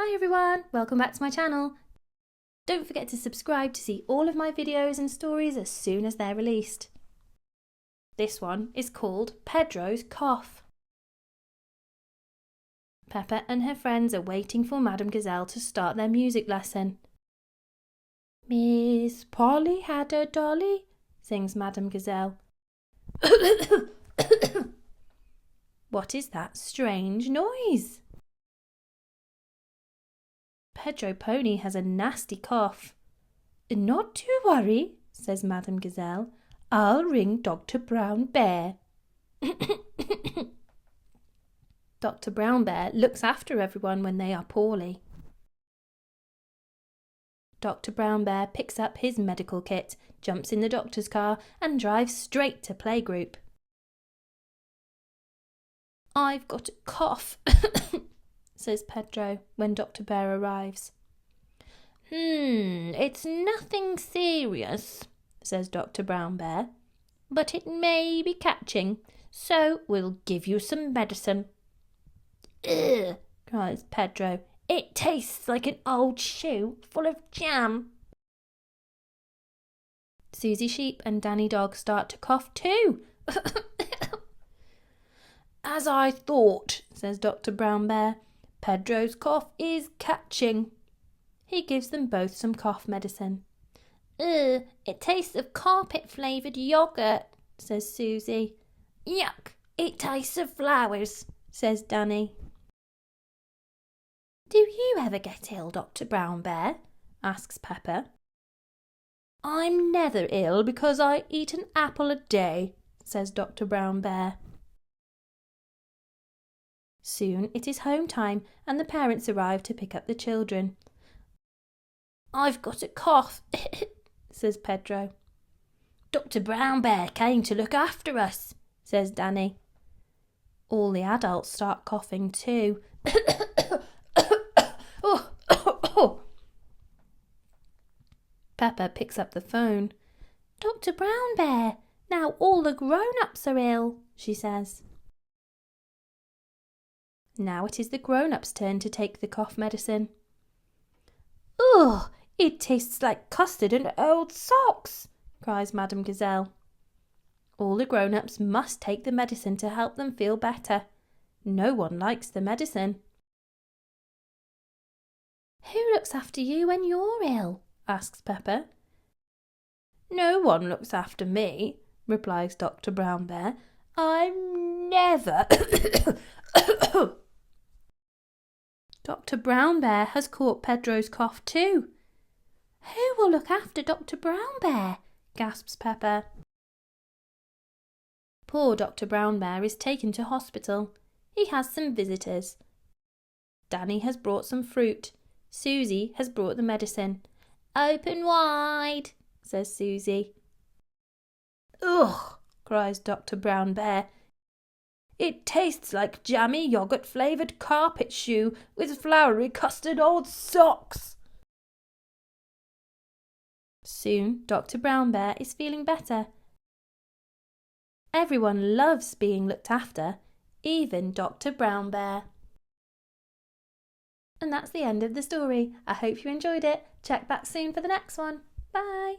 Hi everyone, welcome back to my channel. Don't forget to subscribe to see all of my videos and stories as soon as they're released. This one is called Pedro's Cough. Peppa and her friends are waiting for Madame Gazelle to start their music lesson. Miss Polly had a dolly, sings Madame Gazelle. What is that strange noise? Pedro Pony has a nasty cough. Not to worry, says Madame Gazelle. I'll ring Dr. Brown Bear. Dr. Brown Bear looks after everyone when they are poorly. Dr. Brown Bear picks up his medical kit, jumps in the doctor's car and drives straight to playgroup. I've got a cough, says Pedro when Dr. Bear arrives. It's nothing serious, says Dr. Brown Bear, but it may be catching, so we'll give you some medicine. Ugh, cries Pedro. It tastes like an old shoe full of jam. Suzy Sheep and Danny Dog start to cough too. As I thought, says Dr. Brown Bear, Pedro's cough is catching. He gives them both some cough medicine. It tastes of carpet-flavoured yoghurt, says Suzy. Yuck, it tastes of flowers, says Danny. Do you ever get ill, Dr. Brown Bear? Asks Peppa. I'm never ill because I eat an apple a day, says Dr. Brown Bear. Soon it is home time and the parents arrive to pick up the children. I've got a cough, says Pedro. Dr. Brown Bear came to look after us, says Danny. All the adults start coughing too. Peppa picks up the phone. Dr. Brown Bear, now all the grown-ups are ill, she says. Now it is the grown-ups' turn to take the cough medicine. Ugh, it tastes like custard and old socks, cries Madame Gazelle. All the grown-ups must take the medicine to help them feel better. No one likes the medicine. Who looks after you when you're ill? Asks Peppa. No one looks after me, replies Dr. Brown Bear. I'm never... Dr. Brown Bear has caught Pedro's cough too. Who will look after Dr. Brown Bear? Gasps Peppa. Poor Dr. Brown Bear is taken to hospital. He has some visitors. Danny has brought some fruit. Suzy has brought the medicine. Open wide, says Suzy. Ugh, cries Dr. Brown Bear. It tastes like jammy yoghurt-flavoured carpet shoe with floury custard old socks. Soon Dr. Brown Bear is feeling better. Everyone loves being looked after, even Dr. Brown Bear. And that's the end of the story. I hope you enjoyed it. Check back soon for the next one. Bye!